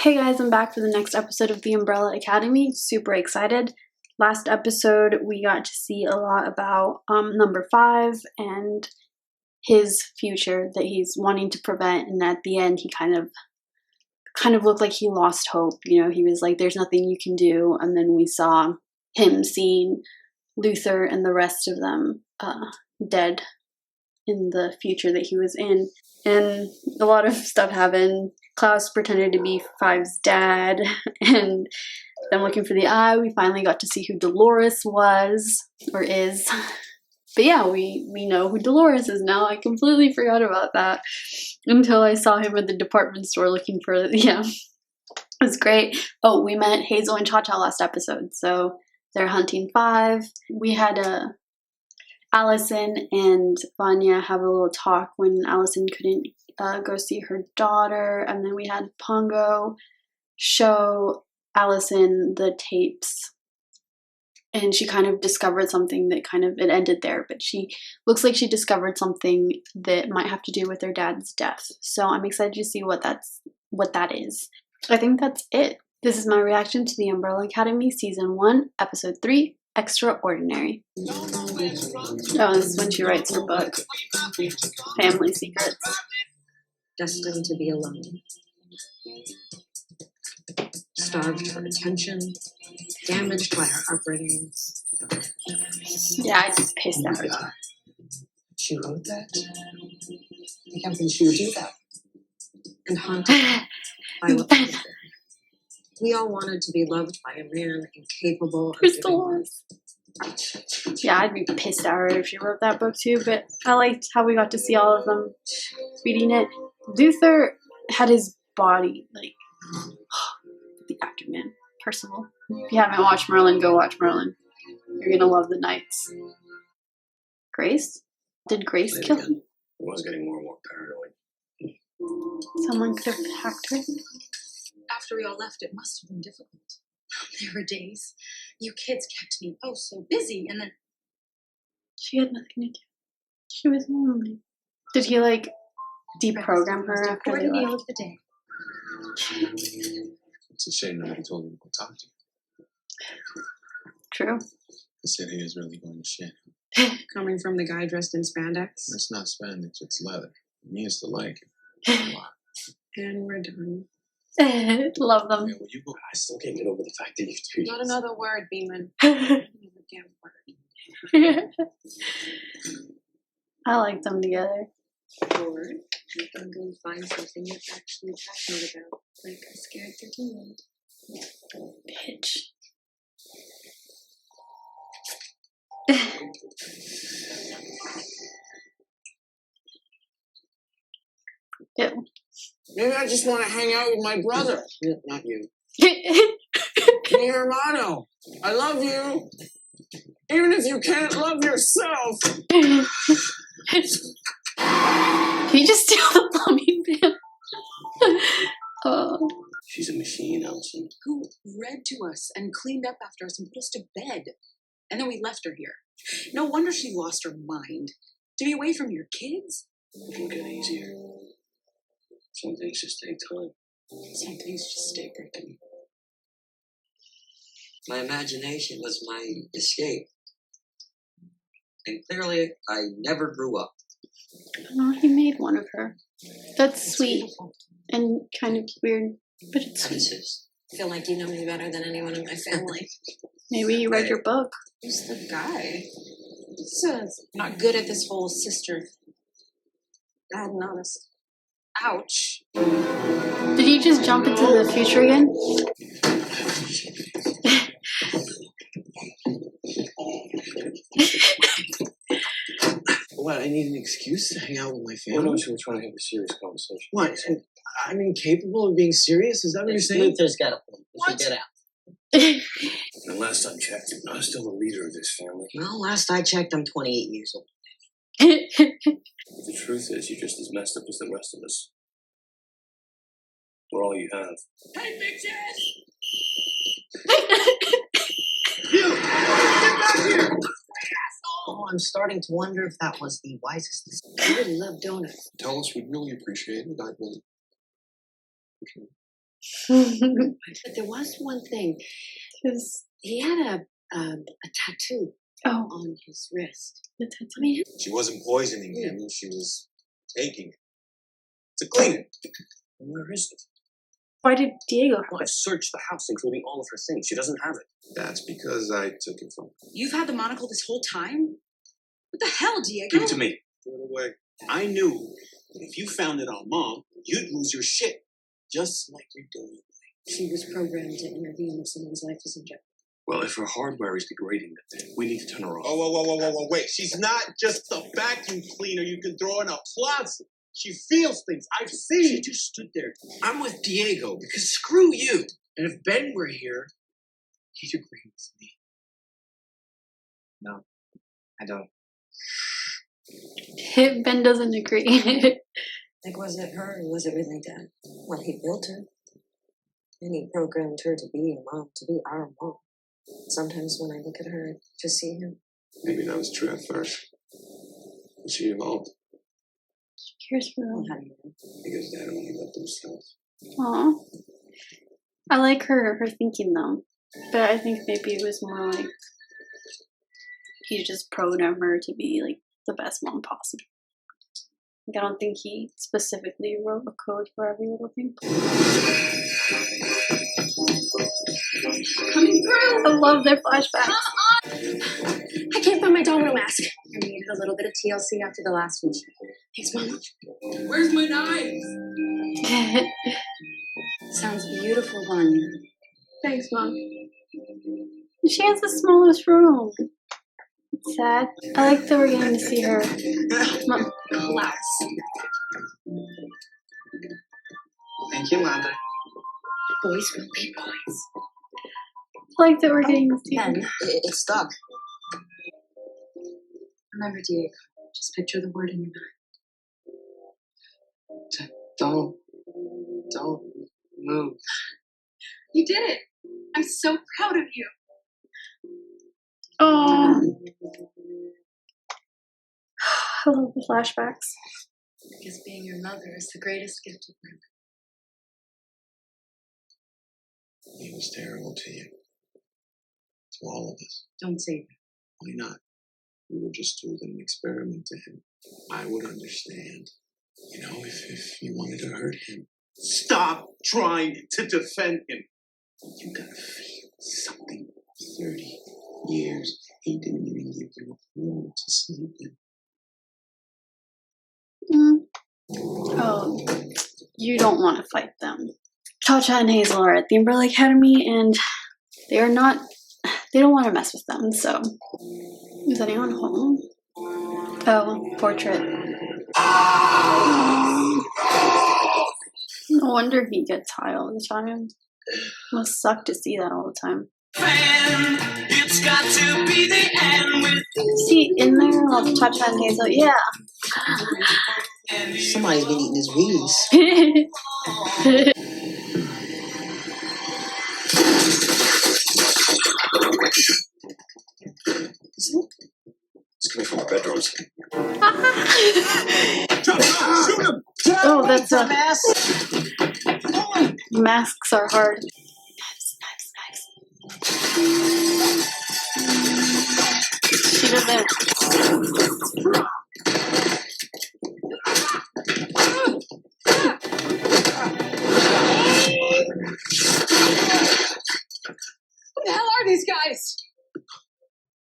Hey guys, I'm back for the next episode of The Umbrella Academy. Super excited. Last episode, we got to see a lot about number 5 and his future that he's wanting to prevent. And at the end, he kind of looked like he lost hope. You know, he was like, "There's nothing you can do." And then we saw him seeing Luther and the rest of them dead in the future that he was in. And a lot of stuff happened. Klaus pretended to be Five's dad, and then looking for the eye, we finally got to see who Dolores was, or is. But yeah, we know who Dolores is now. I completely forgot about that until I saw him at the department store looking for, it was great. Oh, we met Hazel and Cha-Cha last episode, so they're hunting Five. We had Allison and Vanya have a little talk when Allison couldn't go see her daughter, and then we had Pongo show Allison the tapes, and she kind of discovered something that it ended there, but she looks like she discovered something that might have to do with her dad's death. So I'm excited to see what that is. I think that's it. This is my reaction to The Umbrella Academy Season 1, Episode 3, Extraordinary. Oh, this is when she writes her book, Family Secrets. Destined to be alone. Starved for attention, damaged by our upbringing. Yeah, I just pissed out. She wrote that? I can't think she would do that. And haunted by what they did. We all wanted to be loved by a man incapable of giving life. Yeah, I'd be pissed at her if she wrote that book too, but I liked how we got to see all of them reading it. Luther had his body, the actor, man. Percival. If you haven't watched Merlin, go watch Merlin. You're gonna love the Knights. Grace? Did Grace kill him? I was getting more and more paranoid. Someone could have hacked her. After we all left, it must have been difficult. There were days you kids kept me so busy, and then She had nothing to do. She was lonely. Did he deprogram her after they left? of the day. It's a shame nobody told him to talk to you. True. The city is really going to shit. Coming from the guy dressed in spandex. It's not spandex, it's leather. He used to like it. And we're done. Love them. Man, will you go? I still can't get over the fact that you've two Not another word, Beeman. Another damn word. I like them together. Or you can go find something you're actually passionate about, like a scared 13-year-old. Bitch. Ew. Maybe I just want to hang out with my brother. Not you. Mi hermano. I love you. Even if you can't love yourself. Can you just steal the plumbing pan? Oh. She's a machine, Allison. Who read to us and cleaned up after us and put us to bed, and then we left her here. No wonder she lost her mind. To be away from your kids? It'll get easier. Some things just take time. Some things just stay broken. My imagination was my escape. And clearly, I never grew up. Oh, he made one of her. That's sweet and kind of weird, but it's sweet. Princess. I feel like you know me better than anyone in my family. Maybe you read your book. Who's the guy? Says not good at this whole sister. I hadn't noticed. Ouch. Did he just jump into the future again? What, I need an excuse to hang out with my Well, family? no, she was trying to have a serious conversation. What? I'm incapable of being serious? Is that what you're saying? Luther's got a point. What? Get out. And last I checked, I'm still the leader of this family. Well, last I checked, I'm 28 years old. The truth is, you're just as messed up as the rest of us. We're all you have. Hey, bitches! Oh, I'm starting to wonder if that was the wisest decision. I really love donuts. Tell us we'd really appreciate it. I will. But there was one thing. His, He had a tattoo oh, on his wrist. the tattoo. I mean, She wasn't poisoning him, she was taking it. To clean it. And where is it? Why did Diego have Well, I've searched the house, including all of her things. She doesn't have it. That's because I took it from her. You've had the monocle this whole time? What the hell, Diego? Give it to me. Throw it away. I knew that if you found it on Mom, you'd lose your shit. Just like you're doing. she was programmed to intervene if someone's life is in jeopardy. Well, if her hardware is degrading, we need to turn her off. Whoa, wait. She's not just a vacuum cleaner you can throw in a closet. She feels things. I've seen. She just stood there. I'm with Diego because screw you. And if Ben were here, he'd agree with me. No, I don't. Ben doesn't agree. Like, was it her or was it really Dad? Well, he built her. And he programmed her to be a mom, to be our mom. Sometimes when I look at her, I just see him. Maybe that was true at first. But she evolved Here's for Well, how do you know? because Dad only loved himself. Aw. I like her thinking though. But I think maybe it was more like he just programmed her to be like the best mom possible. Like, I don't think he specifically wrote a code for every little thing. Coming through! I love their flashbacks. I can't find my domino mask. I needed a little bit of TLC after the last one. Thanks, Mama. Where's my knife? Sounds beautiful, Vanya. Thanks, Mom. She has the smallest room. It's sad. I like that we're getting to see her. Mom. Class. Thank you, Mother. Boys will be boys. I like that we're getting to see her. Ben, it's stuck. Remember, Diego, just picture the word in your mind. Don't move. You did it. I'm so proud of you. Oh, I love the flashbacks. Because being your mother is the greatest gift of women. He was terrible to you. To all of us. Don't say that. Why not? We were just tools in an experiment to him. I would understand. You know, if you wanted to hurt him. Stop trying to defend him. You gotta feel something. 30 years, he didn't even give you a floor to sleep in. Oh, you don't want to fight them. Cha-Cha and Hazel are at the Umbrella Academy, and they don't want to mess with them, so. Is anyone home? Oh, portrait. No wonder he gets high all the time. Must suck to see that all the time. It's got to be the end with See, in there, all the Cha-Cha and Hazel, yeah. Somebody's been eating his wheeze. It's coming from our bedrooms. Shoot him! Oh, that's a... Masks are hard. Knives. She doesn't... What the hell are these guys?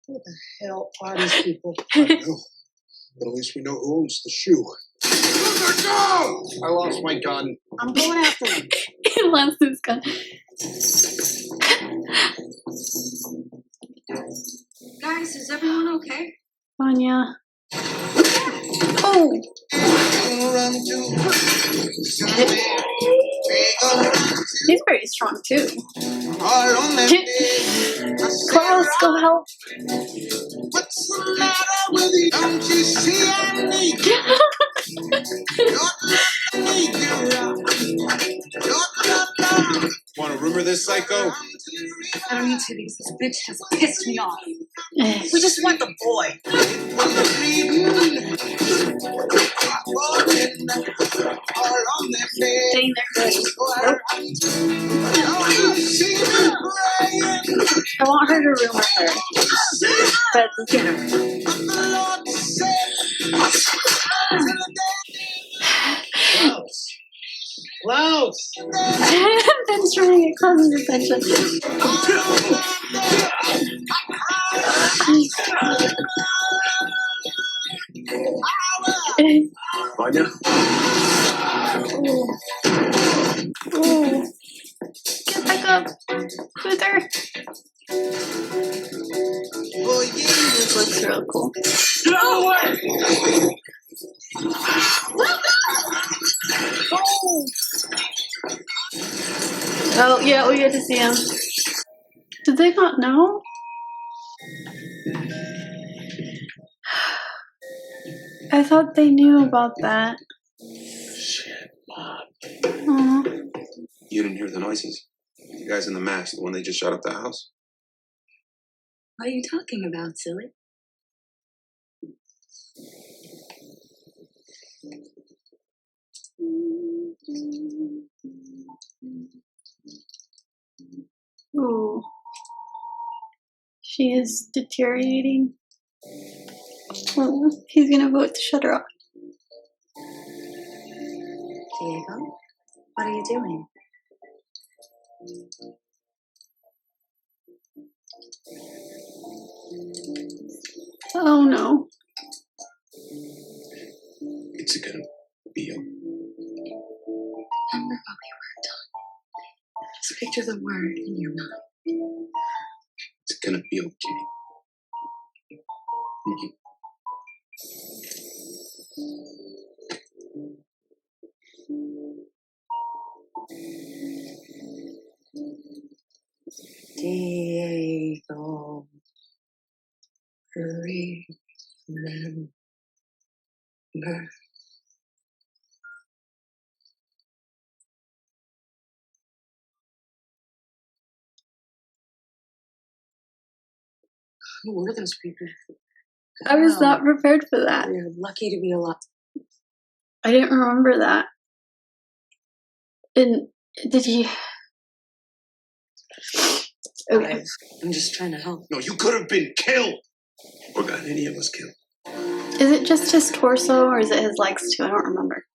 Who the hell are these people? I don't know. But at least we know who owns the shoe. Go! I lost my gun. I'm going after them. He lost his gun. Guys, is everyone okay? Vanya. Oh! He's very strong too. Carlos, go help. what's the matter with you? Don't you see I need you? Want to rumor this, psycho? I don't need to because this bitch has pissed me off. Eh. We just want the boy. Dang, they're good. I want her to ruin her, but let's get her. Klaus! Ben's trying to get Klaus's attention. Vanya? Ooh. Get back up, Luther. This looks real cool. No way! Oh, yeah, we get to see him. Did they not know? I thought they knew about that. Shit, Mom. Aw. You didn't hear the noises? The guys in the mask, the one they just shot up the house? What are you talking about, silly? Ooh. She is deteriorating. Oh, he's gonna vote to shut her up. Diego, what are you doing? Oh no. It's gonna be okay. Remember what we worked on. Just picture the word in your mind. It's gonna be okay. Mhm. Diego. Remember. Who were those people? I was not prepared for that. We're lucky to be alive. I didn't remember that. And did he? Okay. I'm just trying to help. No, you could have been killed! Or got any of us killed. Is it just his torso or is it his legs too? I don't remember.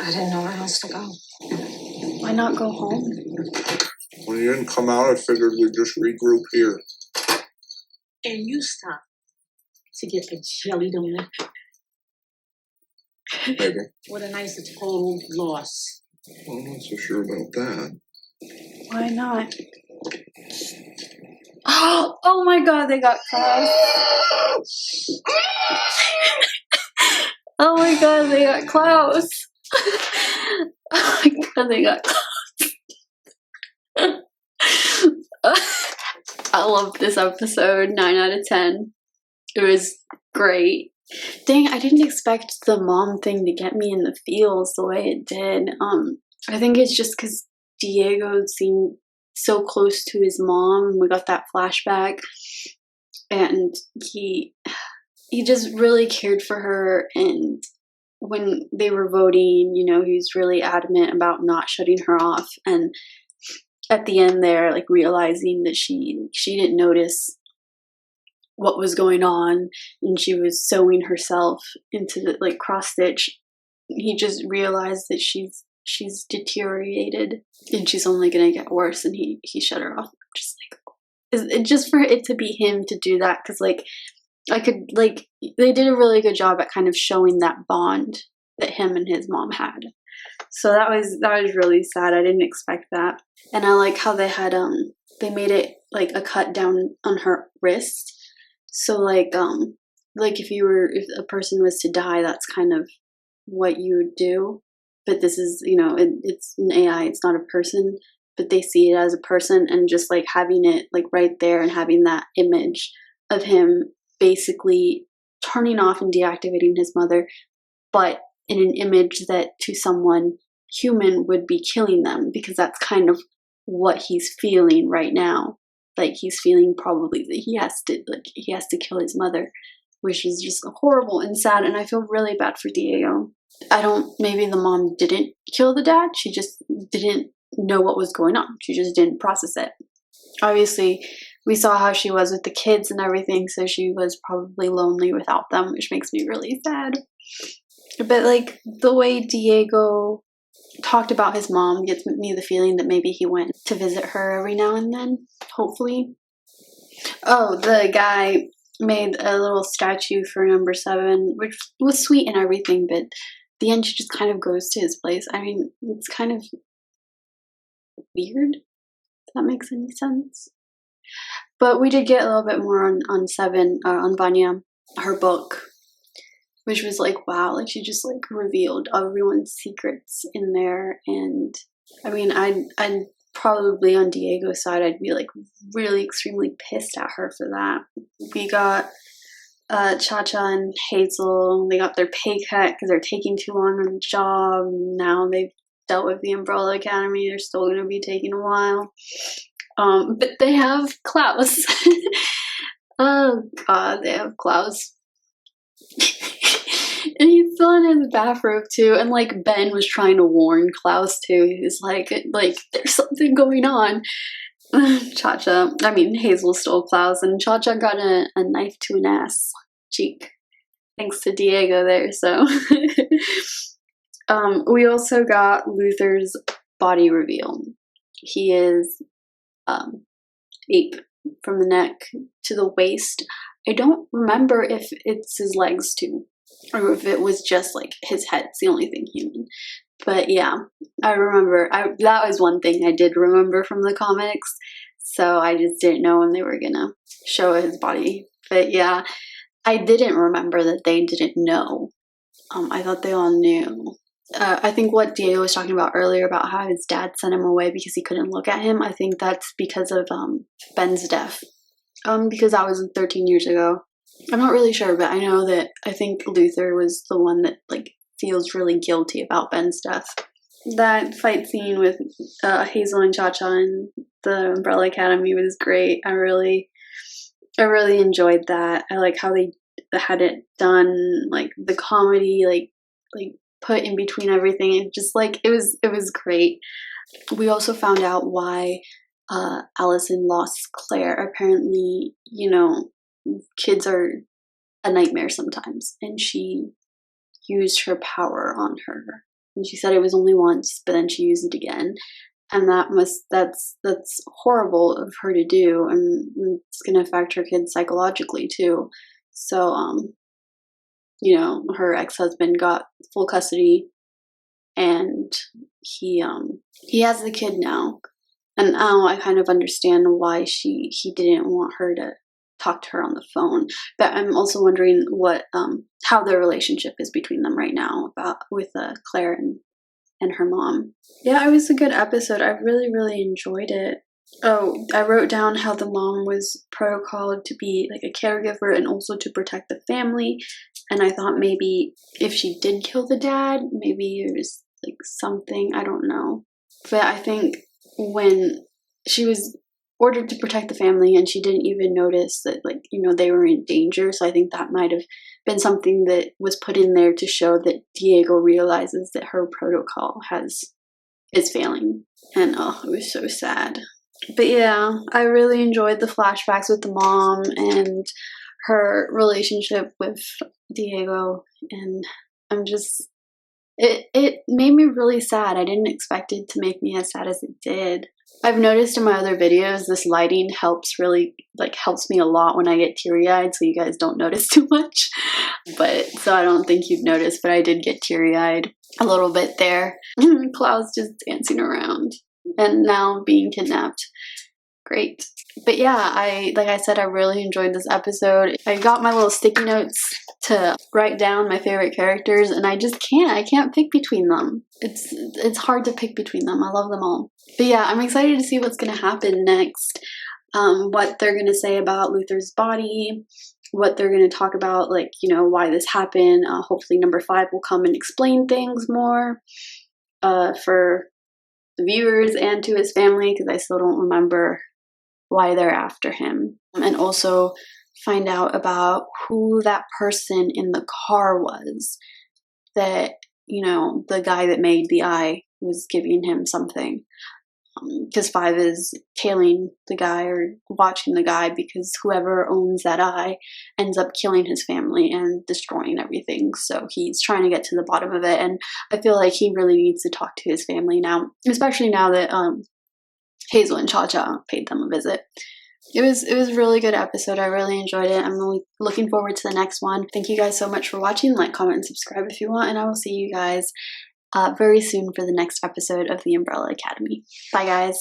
I didn't know where else to go. Why not go home? When you didn't come out, I figured we'd just regroup here. And you stop to get the jelly to me. Maybe. What a nice total loss. I'm not so sure about that. Why not? Oh my god, they got Klaus. Oh my god, they got Klaus. Oh my god, they got Klaus. I love this episode. 9 out of 10. It was great. Dang, I didn't expect the mom thing to get me in the feels the way it did. I think it's just because Diego seemed so close to his mom. We got that flashback, and he just really cared for her. And when they were voting, you know, he was really adamant about not shutting her off. And at the end there, like realizing that she didn't notice what was going on and she was sewing herself into the like cross stitch, he just realized that she's deteriorated and she's only gonna get worse, and he shut her off. Just like, just for it to be him to do that, because like I could, like, they did a really good job at kind of showing that bond that him and his mom had. So that was really sad. I didn't expect that. And I like how they had they made it like a cut down on her wrist. So like if a person was to die, that's kind of what you would do. But this is, you know, it's an AI, it's not a person, but they see it as a person, and just like having it like right there and having that image of him basically turning off and deactivating his mother, but in an image that to someone human would be killing them, because that's kind of what he's feeling right now. Like he's feeling probably that he has to kill his mother. which is just horrible and sad, and I feel really bad for Diego. Maybe the mom didn't kill the dad, she just didn't know what was going on. She just didn't process it. Obviously, we saw how she was with the kids and everything, so she was probably lonely without them, which makes me really sad. But like the way Diego talked about his mom gives me the feeling that maybe he went to visit her every now and then, hopefully. Oh, the guy made a little statue for number 7, which was sweet and everything, but the end she just kind of goes to his place. I mean, it's kind of weird, if that makes any sense. But we did get a little bit more on 7, on Vanya, her book, which was like, wow, like she just like revealed everyone's secrets in there. And I mean, I'd probably on Diego's side, I'd be like really extremely pissed at her for that. We got Cha-Cha and Hazel, they got their pay cut because they're taking too long on the job. Now they've dealt with the Umbrella Academy, they're still going to be taking a while. But they have Klaus. Oh god, they have Klaus. And he's still in his bathrobe too, and like Ben was trying to warn Klaus too. He was like there's something going on. Hazel stole Klaus, and Cha-Cha got a knife to an ass cheek, thanks to Diego there. So we also got Luther's body reveal. He is ape from the neck to the waist. I don't remember if it's his legs too, or if it was just like his head. It's the only thing human. But yeah, I remember. That was one thing I did remember from the comics. So I just didn't know when they were gonna show his body. But yeah, I didn't remember that they didn't know. I thought they all knew. I think what Diego was talking about earlier about how his dad sent him away because he couldn't look at him, I think that's because of Ben's death. Because that was 13 years ago. I'm not really sure, but I know that I think Luther was the one that like feels really guilty about Ben's death. That fight scene with Hazel and Cha-Cha in the Umbrella Academy was great. I really enjoyed that. I like how they had it done, like the comedy, like put in between everything. It just like it was great. We also found out why Allison lost Claire. Apparently, kids are a nightmare sometimes, and she used her power on her. And she said it was only once, but then she used it again. And that's horrible of her to do, and it's gonna affect her kids psychologically too. So her ex-husband got full custody, and he has the kid now. And I kind of understand why he didn't want her to talk to her on the phone. But I'm also wondering how their relationship is between them right now with Claire and her mom. Yeah, it was a good episode. I really, really enjoyed it. Oh, I wrote down how the mom was protocoled to be like a caregiver and also to protect the family. And I thought maybe if she did kill the dad, maybe it was like something, I don't know. But I think when she was ordered to protect the family and she didn't even notice that they were in danger, so I think that might have been something that was put in there to show that Diego realizes that her protocol is failing. And it was so sad. But yeah, I really enjoyed the flashbacks with the mom and her relationship with Diego, and it made me really sad. I didn't expect it to make me as sad as it did. I've noticed in my other videos, this lighting helps me a lot when I get teary-eyed, so you guys don't notice too much. So I don't think you'd notice, but I did get teary-eyed a little bit there. Klaus just dancing around and now being kidnapped. Great. But yeah, like I said, I really enjoyed this episode. I got my little sticky notes to write down my favorite characters, and I can't pick between them. It's hard to pick between them. I love them all. But yeah, I'm excited to see what's going to happen next. What they're going to say about Luther's body, what they're going to talk about, why this happened. Hopefully number 5 will come and explain things more for the viewers and to his family, because I still don't remember why they're after him. And also find out about who that person in the car was that, you know, the guy that made the eye was giving him something. Because 5 is tailing the guy or watching the guy because whoever owns that eye ends up killing his family and destroying everything. So he's trying to get to the bottom of it, and I feel like he really needs to talk to his family now, especially now that Hazel and Cha-Cha paid them a visit. It was a really good episode. I really enjoyed it. I'm really looking forward to the next one. Thank you guys so much for watching. Like, comment, and subscribe if you want, and I will see you guys very soon for the next episode of The Umbrella Academy. Bye, guys.